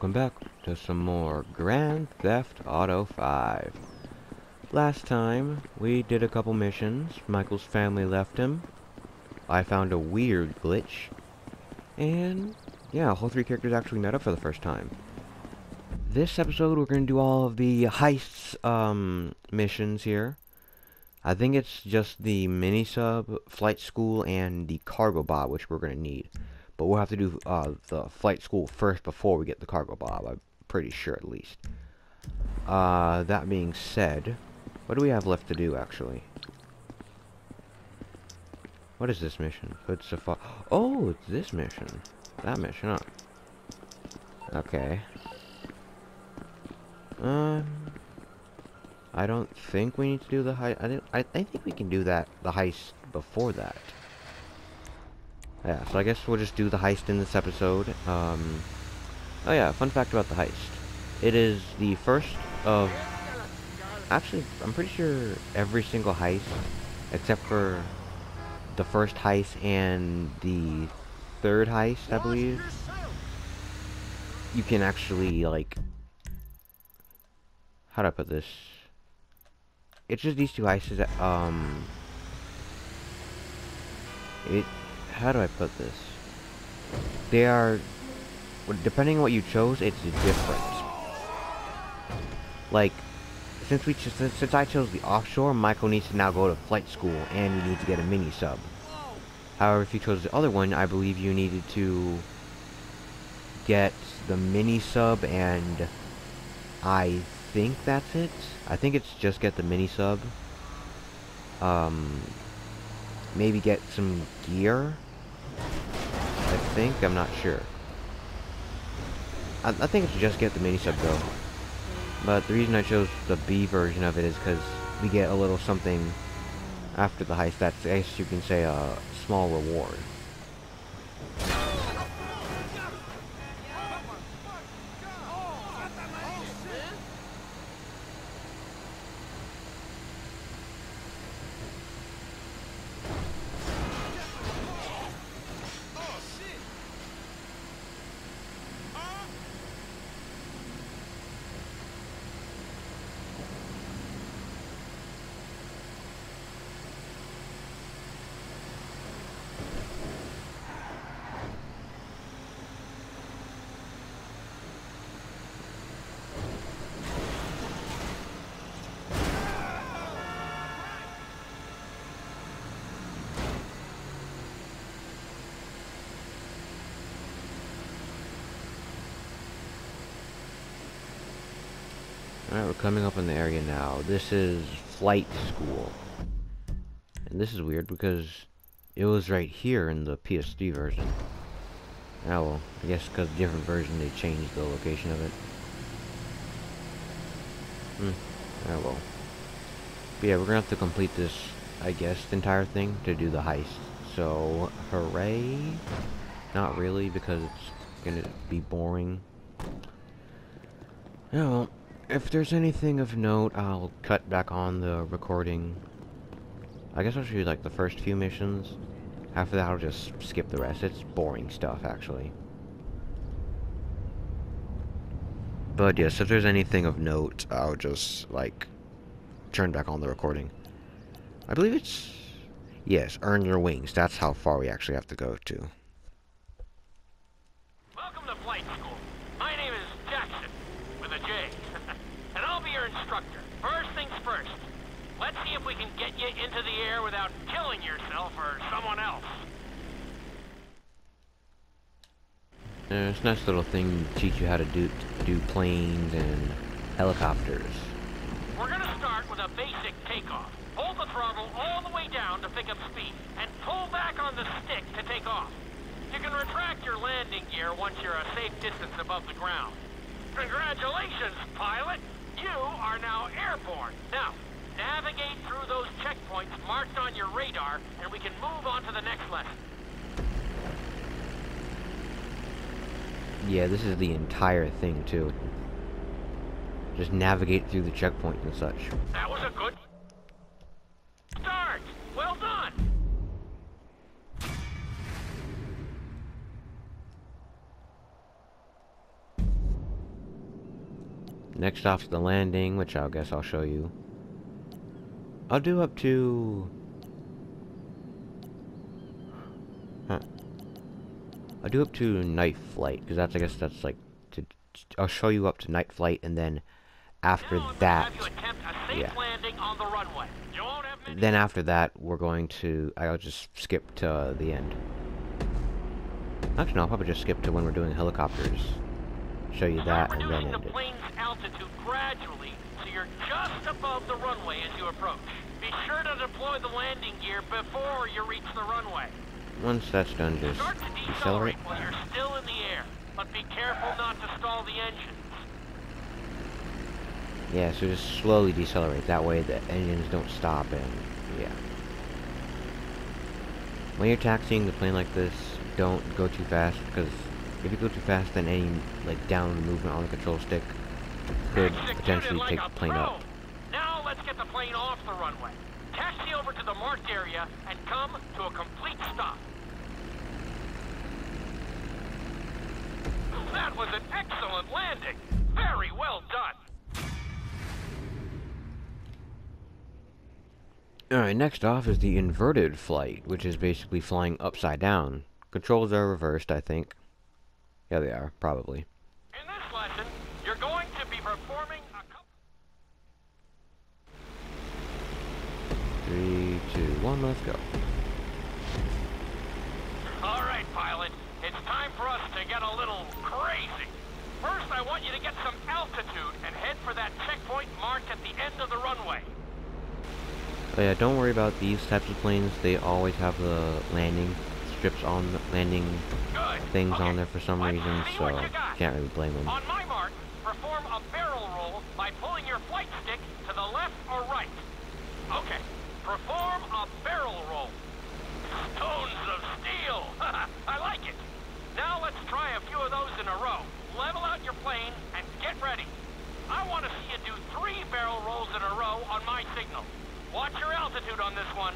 welcome back to some more Grand Theft Auto 5. Last time, we did a couple missions. Michael's family left him. I found a weird glitch. And, yeah, all three characters actually met up for the first time. This episode, we're going to do all of the heists, missions here. I think it's just the mini-sub, flight school, and the cargo bob, which we're going to need. But we'll have to do the flight school first before we get the cargo bob. I'm pretty sure, at least. That being said, what do we have left to do, actually? What is this mission? Hood Safari. Oh, it's this mission. That mission, huh? Okay. I don't think we need to do the heist. I think we can do the heist before that. Yeah, so I guess we'll just do the heist in this episode. Oh yeah, fun fact about the heist. It is the first of... Actually, I'm pretty sure every single heist, except for the first heist and the third heist, I believe, you can actually, like... How do I put this? It's just these two heists that, how do I put this? They are, depending on what you chose, it's different. Like, since I chose the offshore, Michael needs to now go to flight school, and we need to get a mini sub. However, if you chose the other one, I believe you needed to get the mini sub, and I think that's it. I think it's just get the mini sub. Maybe get some gear. I think, I'm not sure. I think it's just get the mini sub though. But the reason I chose the B version of it is because we get a little something after the heist. That's, I guess you can say, a small reward. Alright, we're coming up in the area now. This is flight school. And this is weird because it was right here in the PS3 version. Oh well, I guess because different version they changed the location of it. Oh well. But yeah, we're gonna have to complete this, I guess, the entire thing to do the heist. So, hooray. Not really, because it's gonna be boring. Oh well. If there's anything of note, I'll cut back on the recording. I guess I'll show you like the first few missions. After that, I'll just skip the rest. It's boring stuff, actually. But yes, if there's anything of note, I'll just like turn back on the recording. I believe it's... Yes, earn your wings. That's how far we actually have to go to. Welcome to flight school. My name is Jackson, with a J. And I'll be your instructor. First things first. Let's see if we can get you into the air without killing yourself or someone else. It's a nice little thing to teach you how to do planes and helicopters. We're gonna start with a basic takeoff. Hold the throttle all the way down to pick up speed, and pull back on the stick to take off. You can retract your landing gear once you're a safe distance above the ground. Congratulations, pilot! You are now airborne. Now, navigate through those checkpoints marked on your radar, and we can move on to the next lesson. Yeah, this is the entire thing, too. Just navigate through the checkpoints and such. That was a good start! Well done! Next off's the landing, which I guess I'll show you. I'll do up to... I'll do up to night flight, because that's, I guess that's like, I'll show you up to night flight, and then after that, yeah. Then after that, we're going to, I'll just skip to the end. Actually, no, I'll probably just skip to when we're doing helicopters. Show you that, and then end it. Plane's altitude gradually, so you're just above the runway as you approach. Be sure to deploy the landing gear before you reach the runway. Once that's done, just Start to decelerate. while you're still in the air, but be careful not to stall the engines. Yeah, so just slowly decelerate. That way the engines don't stop, and yeah. When you're taxiing the plane like this, don't go too fast, because if you go too fast, then any like downward movement on the control stick could potentially take the plane up. Now let's get the plane off the runway. Taxi over to the marked area and come to a complete stop. That was an excellent landing. Very well done. Alright, next off is the inverted flight, which is basically flying upside down. Controls are reversed, I think. Yeah, they are, probably. In this lesson, you're going to be performing a couple... 3, 2, 1, let's go. All right, pilot. It's time for us to get a little crazy. First, I want you to get some altitude and head for that checkpoint marked at the end of the runway. But yeah, don't worry about these types of planes. They always have the landing strips on, landing things on there for some reason, so can't really blame them. On my mark, perform a barrel roll by pulling your flight stick to the left or right. Okay, perform a barrel roll. Stones of steel! I like it! Now let's try a few of those in a row. Level out your plane and get ready. I want to see you do 3 barrel rolls in a row on my signal. Watch your altitude on this one.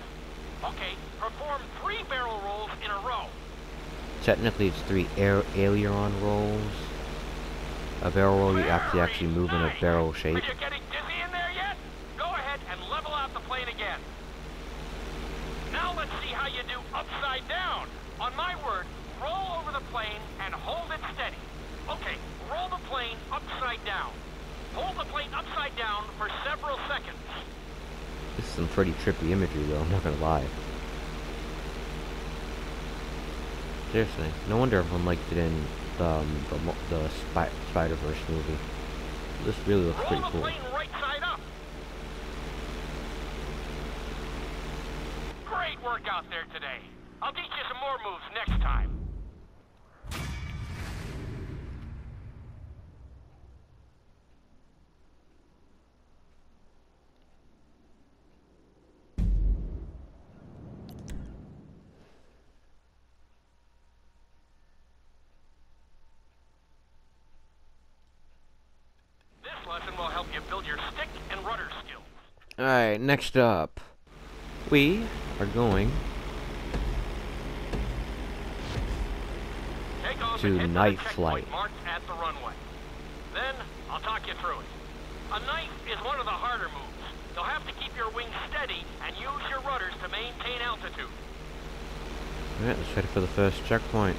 Okay, perform 3 barrel rolls in a row. Technically, it's 3 aileron rolls. A barrel roll, you have to actually move in a barrel shape. Are you getting dizzy in there yet? Go ahead and level out the plane again. Now let's see how you do upside down. On my word, roll over the plane and hold it steady. Okay, roll the plane upside down. Hold the plane upside down for several seconds. This is some pretty trippy imagery, though, I'm not gonna lie. Seriously, no wonder everyone liked it in the Spider-Verse movie. This really looks pretty cool. Roll the plane right side up. Great work out there today. I'll teach you some more moves next time. This lesson will help you build your stick and rudder skills. Alright, next up, we are going to night flight. Marked at the runway. Then I'll talk you through it. A knife is one of the harder moves. You'll have to keep your wings steady and use your rudders to maintain altitude. Alright, let's head for the first checkpoint.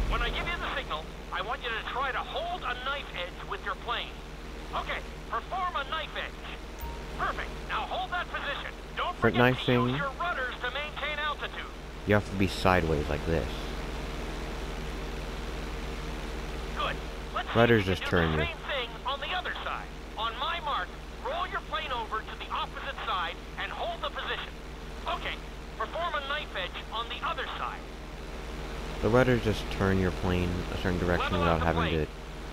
When I give you the signal, I want you to try to hold a knife edge with your plane. Okay, perform a knife edge. Perfect. Now hold that position. Don't forget to use your rudders to maintain altitude. You have to be sideways like this. Good. Let's rudders just turn you. Same thing on the other side. On my mark, roll your plane over to the opposite side and hold the position. Okay, perform a knife edge on the other side. The rudders just turn your plane a certain direction without having to,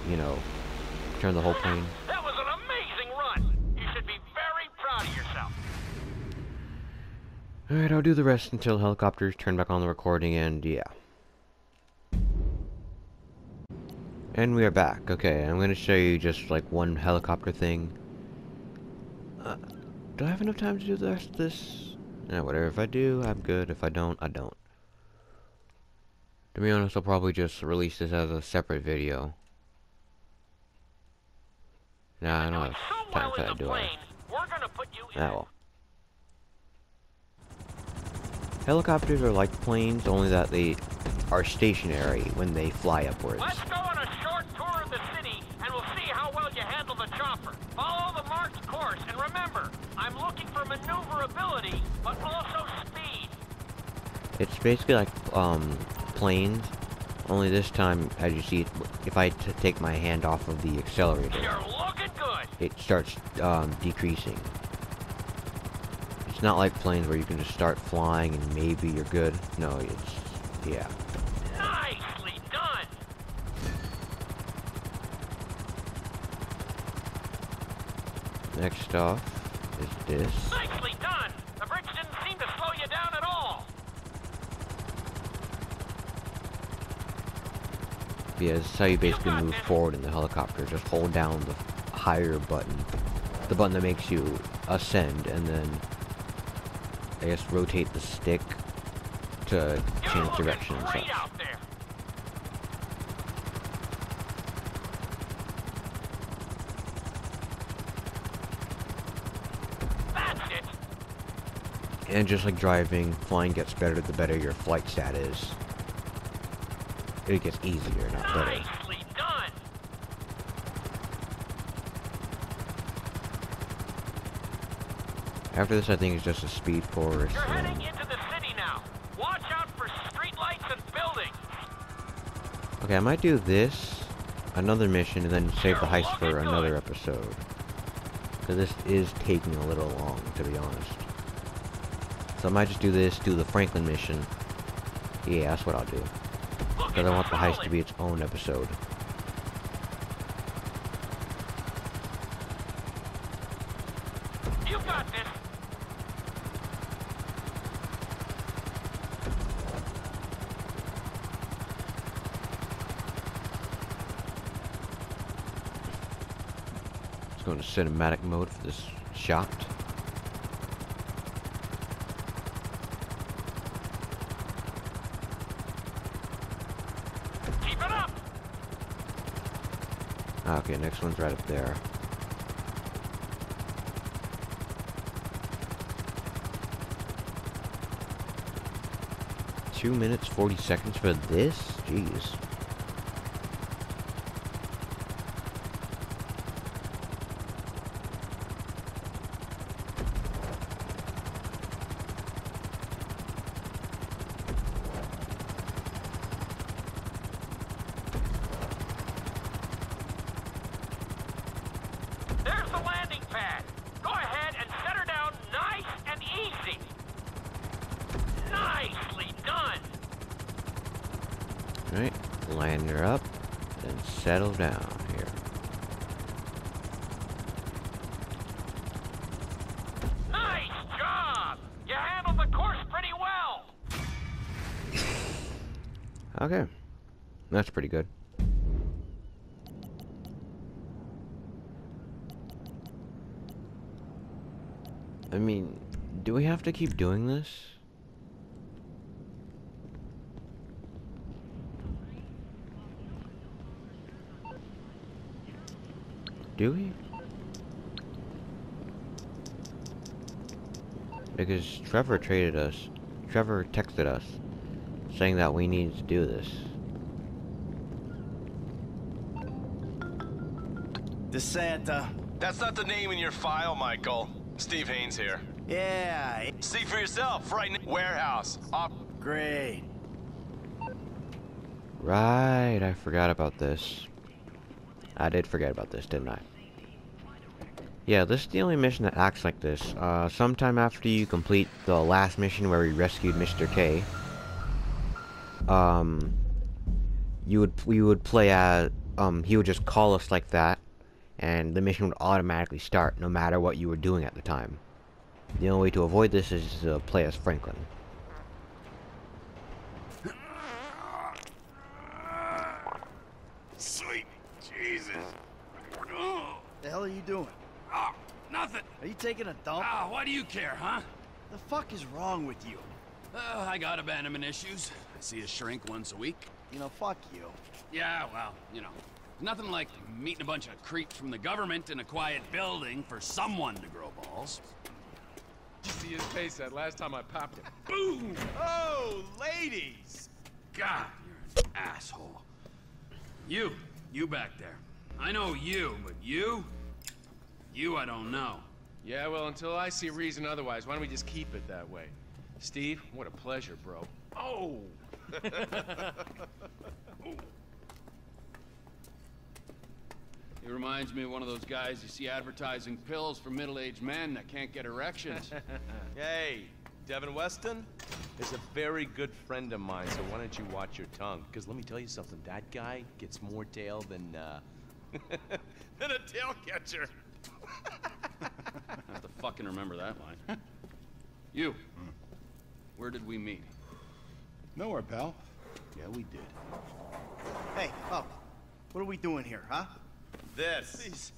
you know, turn the whole plane. That was an amazing run. You should be very proud of yourself. Alright, I'll do the rest until helicopters turn back on the recording, and yeah. And we are back. Okay, I'm gonna show you just like one helicopter thing. Do I have enough time to do the rest of this? Yeah, whatever. If I do, I'm good. If I don't, I don't. To be honest, I'll probably just release this as a separate video. Nah, I don't Doing have so time well for in that, the do I? plane, we're gonna put you in. Ah, well. Helicopters are like planes, only that they are stationary when they fly upwards. Let's go on a short tour of the city, and we'll see how well you handle the chopper. Follow the marked course, and remember, I'm looking for maneuverability, but also speed. It's basically like planes, only this time, as you see, if I take my hand off of the accelerator, You're looking good. it starts decreasing. It's not like planes where you can just start flying and maybe you're good. No, it's, yeah. Nicely done. Next off is this. Nicely done. The bridge didn't seem to slow you down at all. Yeah, this is how you basically move forward in the helicopter. Just hold down the higher button. The button that makes you ascend, and then I guess rotate the stick to change direction and Great such. out there. That's it. And just like driving, flying gets better the better your flight stat is. It gets easier, not better. Nicely done. After this, I think it's just a speed course. You're heading into the city now. Watch out for streetlights and buildings. Okay, I might do this, another mission, and then save the heist for another episode. Because this is taking a little long, to be honest. So I might just do this, do the Franklin mission. Yeah, that's what I'll do. Because I want the heist to be its own episode. You got this. Let's go into cinematic mode for this shot. Keep it up. Okay, next one's right up there. Two minutes, 40 seconds for this? Jeez. There's the landing pad. Go ahead and set her down nice and easy. Nicely done. Alright, land her up, then settle down here. Nice job. You handled the course pretty well. Okay, that's pretty good. I mean, do we have to keep doing this? Do we? Because Trevor texted us, saying that we needed to do this. DeSanta. That's not the name in your file, Michael. Steve Haynes here. Yeah, See for yourself, right in the warehouse. great. Right, I forgot about this. I did forget about this, didn't I? Yeah, this is the only mission that acts like this. Sometime after you complete the last mission where we rescued Mr. K, we would play as, he would just call us like that, and the mission would automatically start, no matter what you were doing at the time. The only way to avoid this is to play as Franklin. Sweet Jesus. The hell are you doing? Oh, nothing. Are you taking a dump? Ah, why do you care, huh? The fuck is wrong with you? I got abandonment issues. I see a shrink once a week. You know, fuck you. Yeah, well, you know. Nothing like meeting a bunch of creeps from the government in a quiet building for someone to grow balls. You see his face that last time I popped it. Boom! Oh, ladies! God, you're an asshole. You back there. I know you, but you I don't know. Yeah, well, until I see reason otherwise, why don't we just keep it that way? Steve, what a pleasure, bro. Oh! He reminds me of one of those guys you see advertising pills for middle-aged men that can't get erections. Hey, Devin Weston is a very good friend of mine, so why don't you watch your tongue? Because let me tell you something, that guy gets more tail than, than a tail catcher. I have to fucking remember that line. You, where did we meet? Nowhere, pal. Yeah, we did. Hey, oh, what are we doing here, huh? This. Please,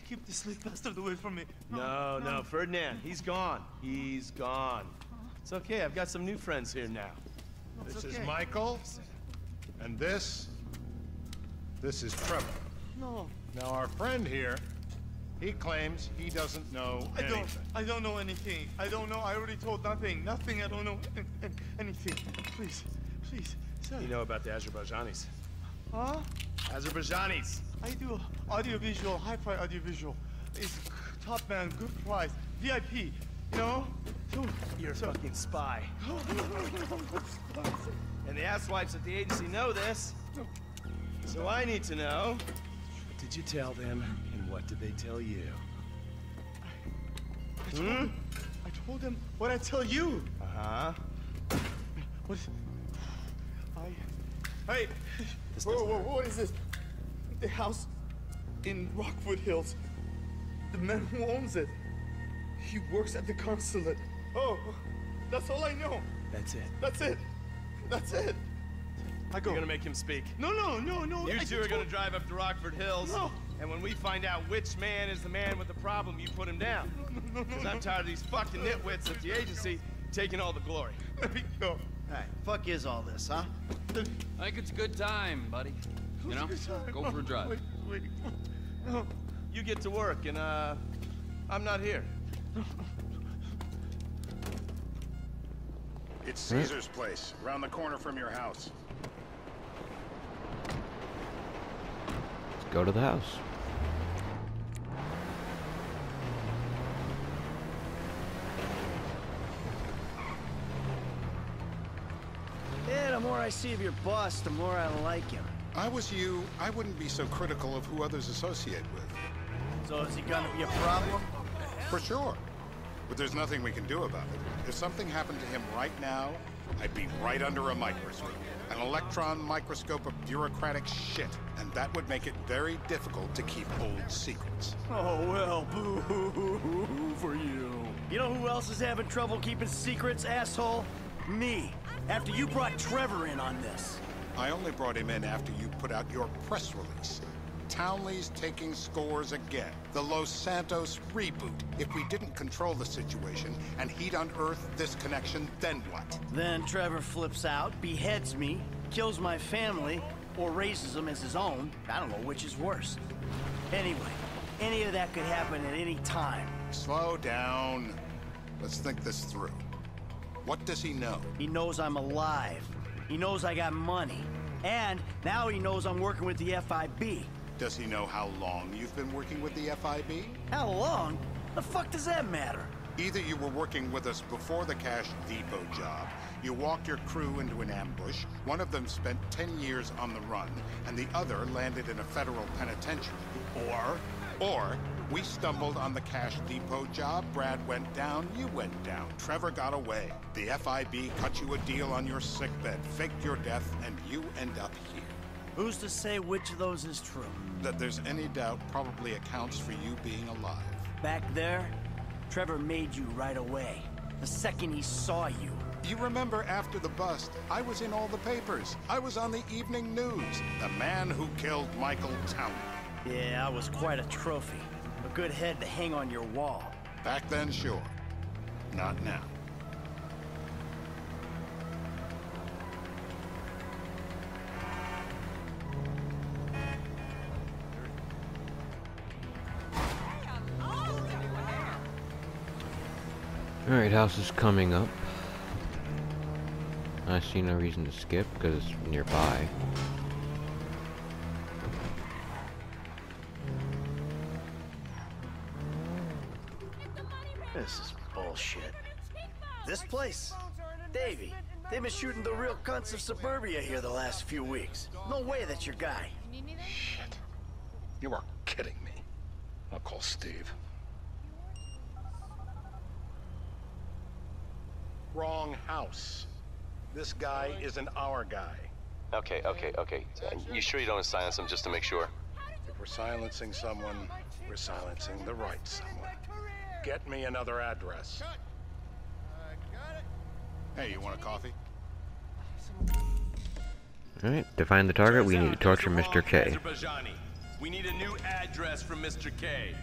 keep the sleep bastard away from me. No, Ferdinand, he's gone. He's gone. It's okay, I've got some new friends here now. This is Michael, and this is Trevor. No, Now, our friend here, he claims he doesn't know anything. I don't know anything. I don't know. I already told nothing. Nothing. I don't know anything. Please, sir. You know about the Azerbaijanis? Huh? Azerbaijanis. I do audiovisual, hi-fi audiovisual. It's top man, good price, VIP. You know? You're a fucking spy. And the asswipes at the agency know this. So I need to know, what did you tell them, and what did they tell you? I told them what I tell you. Uh-huh. What? Hey! Whoa, what is this? The house in Rockwood Hills. The man who owns it. He works at the consulate. Oh, that's all I know. That's it. That's it. I go. You're gonna make him speak. No. You two are gonna drive up to Rockford Hills. No. And when we find out which man is the man with the problem, you put him down. Because I'm tired of these fucking nitwits at the agency taking all the glory. Let me go. Hey, fuck is all this, huh? I think it's a good time, buddy. You know? Go for a drive. Wait. No. You get to work, and I'm not here. It's Caesar's place, around the corner from your house. Let's go to the house. Yeah, the more I see of your boss, the more I like him. I was you, I wouldn't be so critical of who others associate with. So is he gonna be a problem? For sure. But there's nothing we can do about it. If something happened to him right now, I'd be right under a microscope. An electron microscope of bureaucratic shit. And that would make it very difficult to keep old secrets. Oh, well, boo for you. You know who else is having trouble keeping secrets, asshole? Me. After you brought Trevor in on this. I only brought him in after you put out your press release. Townley's taking scores again. The Los Santos reboot. If we didn't control the situation and he'd unearthed this connection, then what? Then Trevor flips out, beheads me, kills my family, or raises them as his own. I don't know which is worse. Anyway, any of that could happen at any time. Slow down. Let's think this through. What does he know? He knows I'm alive. He knows I got money. And now he knows I'm working with the FIB. Does he know how long you've been working with the FIB? How long? The fuck does that matter? Either you were working with us before the Cash Depot job, you walked your crew into an ambush, one of them spent 10 years on the run, and the other landed in a federal penitentiary. Or we stumbled on the Cash Depot job, Brad went down, you went down, Trevor got away. The FIB cut you a deal on your sickbed, faked your death, and you end up here. Who's to say which of those is true? That there's any doubt probably accounts for you being alive. Back there, Trevor made you right away. The second he saw you. You remember after the bust, I was in all the papers. I was on the evening news. The man who killed Michael Townley. Yeah, I was quite a trophy. A good head to hang on your wall. Back then, sure. Not now. Alright, house is coming up. I see no reason to skip because it's nearby. This is bullshit. This place? Davey, they've been shooting the real cunts of suburbia here the last few weeks. No way that's your guy. Shit. You are kidding me. I'll call Steve. Wrong house. This guy isn't our guy. Okay. You sure you don't silence him just to make sure? If we're silencing someone, we're silencing the right someone. Get me another address. Hey, you want a coffee? Alright, to find the target, we need to torture Mr. K. We need a new address from Mr. K.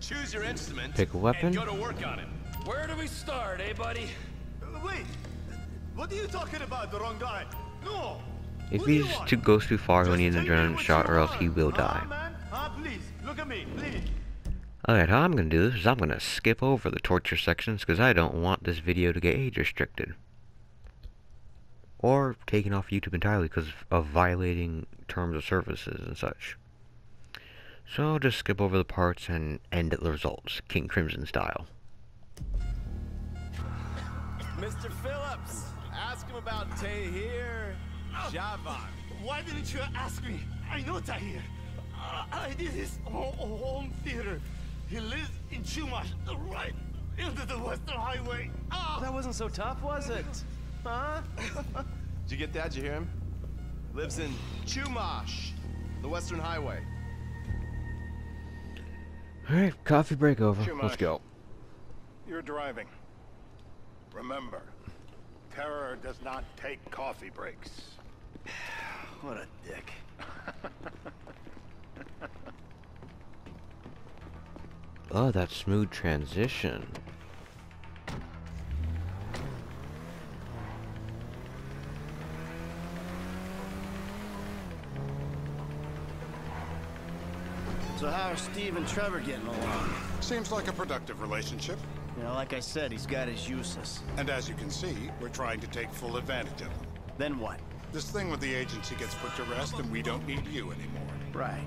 Choose your instrument. Pick a weapon. And go to work on him. Where do we start, eh, buddy? Wait, what are you talking about? The wrong guy? No. If he goes too far, he'll need an adrenaline shot or else he will die. Please, look at me, please. Alright, how I'm gonna do this is I'm gonna skip over the torture sections because I don't want this video to get age restricted. Or taken off YouTube entirely because of violating terms of services and such. So I'll just skip over the parts and end at the results, King Crimson style. Mr. Phillips, ask him about Tahir Javan. Why didn't you ask me? I know Tahir. I did his home theater. He lives in Chumash, right into the Western Highway. Oh, that wasn't so tough, was it? Huh? Did you get that? Did you hear him? Lives in Chumash, the Western Highway. Alright, coffee break over. Chumash. Let's go. You're driving. Remember, terror does not take coffee breaks. What a dick. Oh, that smooth transition. So how are Steve and Trevor getting along? Seems like a productive relationship. You know, like I said, he's got his uses. And as you can see, we're trying to take full advantage of them. Then what? This thing with the agency gets put to rest and we don't need you anymore. Right.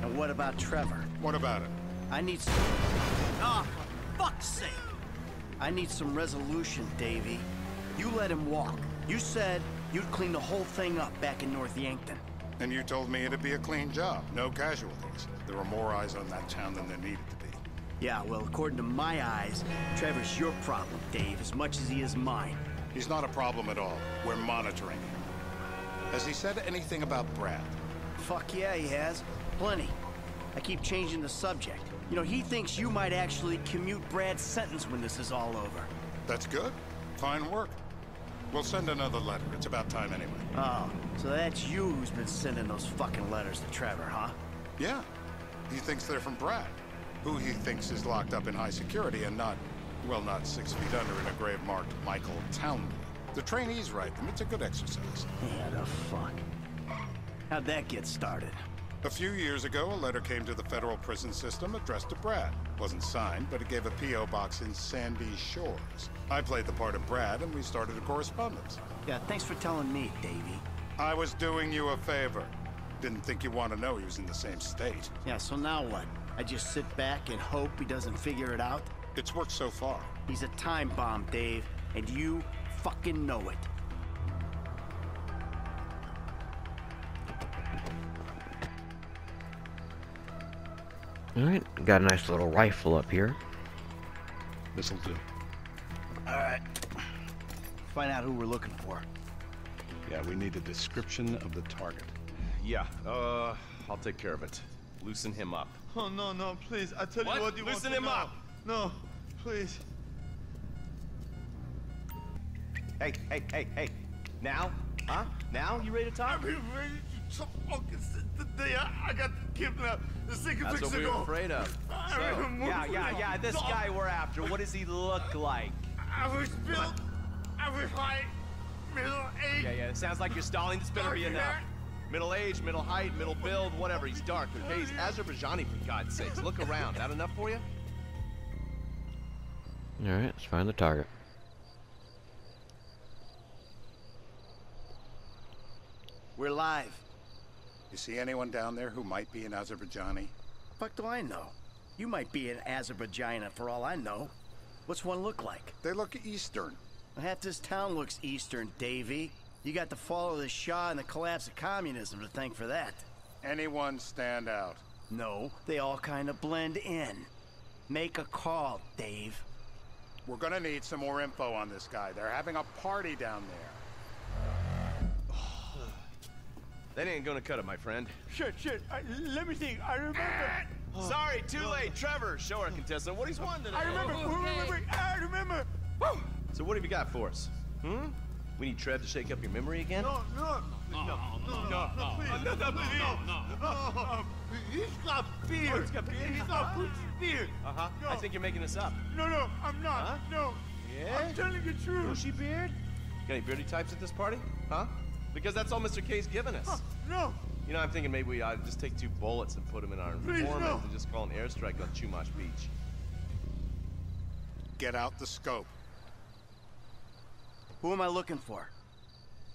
And what about Trevor? What about it? I need some... Ah, for fuck's sake! I need some resolution, Davey. You let him walk. You said you'd clean the whole thing up back in North Yankton. And you told me it'd be a clean job, no casualties. There were more eyes on that town than there needed to be. Yeah, well, according to my eyes, Trevor's your problem, Dave, as much as he is mine. He's not a problem at all. We're monitoring him. Has he said anything about Brad? Fuck yeah, he has. Plenty. I keep changing the subject. You know, he thinks you might actually commute Brad's sentence when this is all over. That's good. Fine work. We'll send another letter. It's about time anyway. Oh, so that's you who's been sending those fucking letters to Trevor, huh? Yeah. He thinks they're from Brad, who he thinks is locked up in high security and not, well, not 6 feet under in a grave marked Michael Townley. The trainees write them. It's a good exercise. Yeah, the fuck. How'd that get started? A few years ago, a letter came to the federal prison system addressed to Brad. Wasn't signed, but it gave a P.O. box in Sandy Shores. I played the part of Brad, and we started a correspondence. Yeah, thanks for telling me, Davey. I was doing you a favor. Didn't think you want to know he was in the same state. Yeah, so now what? I just sit back and hope he doesn't figure it out? It's worked so far. He's a time bomb, Dave, and you fucking know it. Alright, got a nice little rifle up here. This'll do. Alright. Find out who we're looking for. Yeah, we need a description of the target. Yeah, I'll take care of it. Loosen him up. Oh, no, no, please. I tell What? you what you Loosen want to him know. up. No, please. Hey. Now? Huh? Now? You ready to talk? I've been ready to talk since the day I got kidnapped. The second That's weeks what we ago. were afraid of. I So, remember yeah, this guy we're after, what does he look like? I was built. I was high. Middle age. Yeah, it sounds like you're stalling. This better be Dark enough. hair. Middle age, middle height, middle build, whatever. He's dark, okay? He's Azerbaijani, for God's sakes. Look around. That enough for you? Alright, let's find the target. We're live. You see anyone down there who might be an Azerbaijani? Fuck do I know? You might be an Azerbaijani for all I know. What's one look like? They look Eastern. Half this town looks Eastern, Davy. You got the fall of the Shah and the collapse of communism to thank for that. Anyone stand out? No, they all kind of blend in. Make a call, Dave. We're gonna need some more info on this guy. They're having a party down there. That ain't gonna cut it, my friend. Shit. Let me think. I remember. Sorry, too late. Trevor, show our contestant what he's won today. I remember. Wait. I remember. Woo! So what have you got for us? We need Trev to shake up your memory again? No. He's got beer. Oh, he's got beer? He's got beer. Uh-huh. No. I think you're making this up. No, I'm not. Huh? No. Yeah? I'm telling the truth. Bushy beard? Got any beardy types at this party? Huh? Because that's all Mr. K's given us. No. You know, I'm thinking maybe we ought to just take 2 bullets and put them in our Please, informant no. and just call an airstrike on Chumash Beach. Get out the scope. Who am I looking for?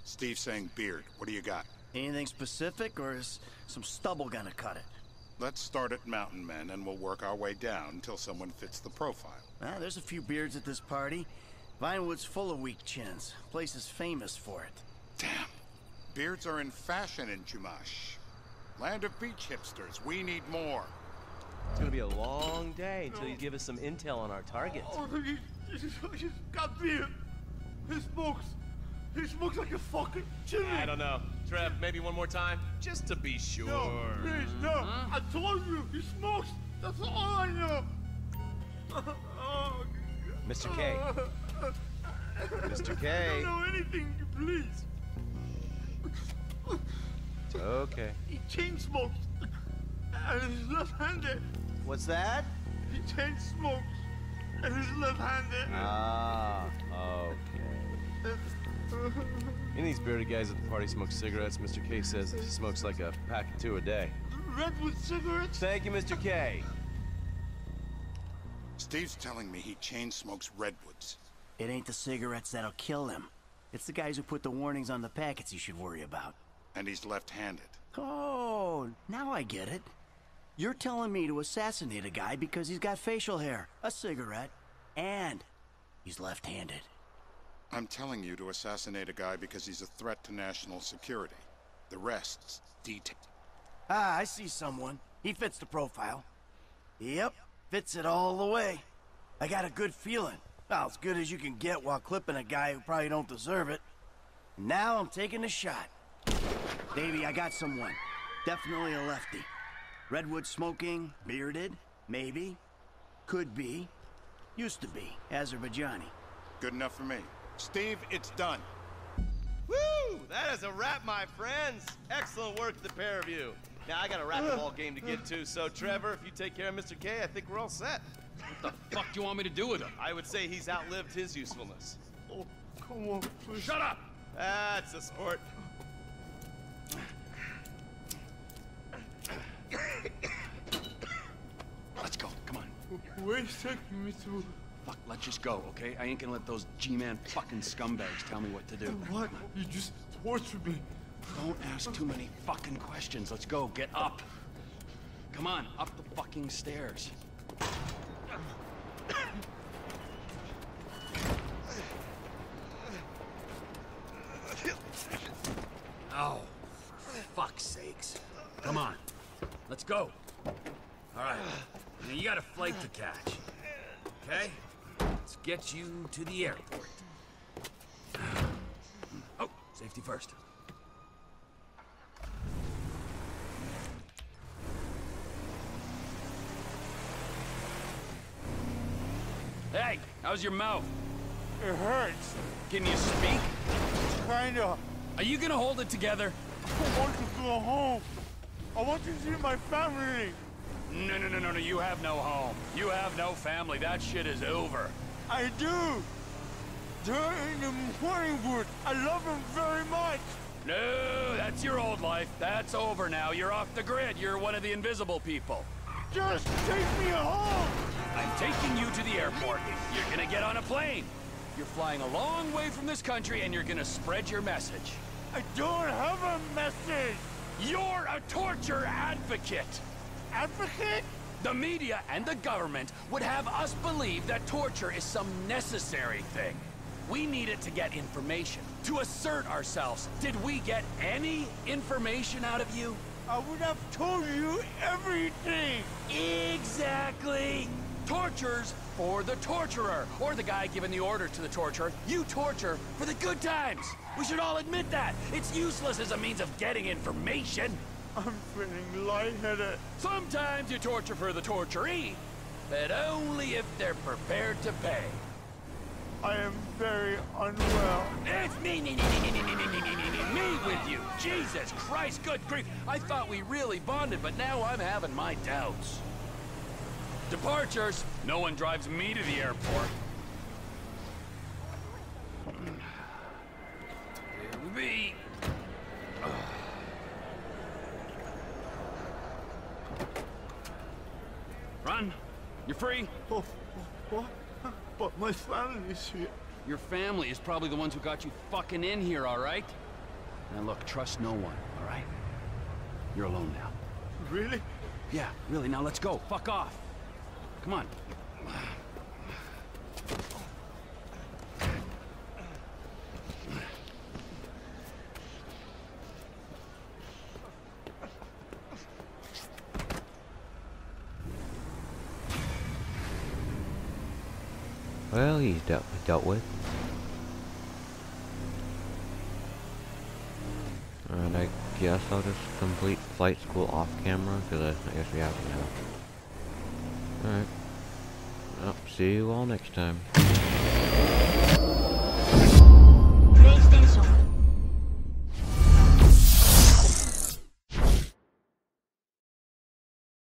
Steve's saying beard. What do you got? Anything specific, or is some stubble gonna cut it? Let's start at Mountain Men, and we'll work our way down until someone fits the profile. There's a few beards at this party. Vinewood's full of weak chins. Place is famous for it. Damn. Beards are in fashion in Chumash. Land of beach hipsters. We need more. It's gonna be a long day until you give us some intel on our target. Oh, he's got beer. He smokes like a fucking chimney. I don't know. Trev, maybe one more time? Just to be sure. No, please, no. I told you, he smokes. That's all I know. Mr. K. Mr. I K. don't know anything, please. Okay. He chain smokes. And he's left-handed. What's that? He chain smokes. And he's left-handed. Ah, okay. Any of these bearded guys at the party smoke cigarettes. Mr. K says he smokes like a pack of 2 a day. Redwood cigarettes? Thank you, Mr. K. Steve's telling me he chain smokes redwoods. It ain't the cigarettes that'll kill him. It's the guys who put the warnings on the packets you should worry about. And he's left-handed. Oh, now I get it. You're telling me to assassinate a guy because he's got facial hair, a cigarette, and he's left-handed. I'm telling you to assassinate a guy because he's a threat to national security. The rest's detail. Ah, I see someone. He fits the profile. Yep, fits it all the way. I got a good feeling. Well, as good as you can get while clipping a guy who probably don't deserve it. Now I'm taking a shot. Davey, I got someone. Definitely a lefty. Redwood smoking, bearded, maybe. Could be. Used to be. Azerbaijani. Good enough for me. Steve, it's done. Woo! That is a wrap, my friends. Excellent work, the pair of you. Now, I got a racquetball game to get to, so Trevor, if you take care of Mr. K, I think we're all set. What the fuck do you want me to do with him? I would say he's outlived his usefulness. Oh, come on, please. Shut up! That's a sport. Let's go, come on. Where's taking me to? Fuck, let's just go, okay? I ain't gonna let those G-Man fucking scumbags tell me what to do. What? You just tortured me. Don't ask too many fucking questions. Let's go, get up. Come on, up the fucking stairs. Oh, for fuck's sakes. Come on, let's go. All right, now you got a flight to catch, okay? Let's get you to the airport. Oh, safety first. Hey, how's your mouth? It hurts. Can you speak? Kinda. Are you gonna hold it together? I want to go home. I want to see my family. No, you have no home. You have no family. That shit is over. I do. They're in the Morningwood. I love them very much. No, that's your old life. That's over now. You're off the grid. You're one of the invisible people. Just take me home. I'm taking you to the airport. You're gonna get on a plane. You're flying a long way from this country, and you're gonna spread your message. I don't have a message. You're a torture advocate. Advocate? The media and the government would have us believe that torture is some necessary thing. We need it to get information, to assert ourselves. Did we get any information out of you? I would have told you everything. Exactly. Torture's for the torturer, or the guy giving the order to the torturer. You torture for the good times. We should all admit that. It's useless as a means of getting information. I'm feeling lightheaded. Sometimes you torture for the torturee, but only if they're prepared to pay. I am very unwell. It's me with you. Jesus Christ, good grief. I thought we really bonded, but now I'm having my doubts. Departures. No one drives me to the airport. Here we be. Run. You're free. Oh, what? But my family's here. Your family is probably the ones who got you fucking in here, all right? Now look, trust no one, all right? You're alone now. Really? Yeah, really. Now let's go. Fuck off. Come on. Well, he's dealt with. And I guess I'll just complete flight school off camera, because I guess we have to now. Alright. Well, see you all next time.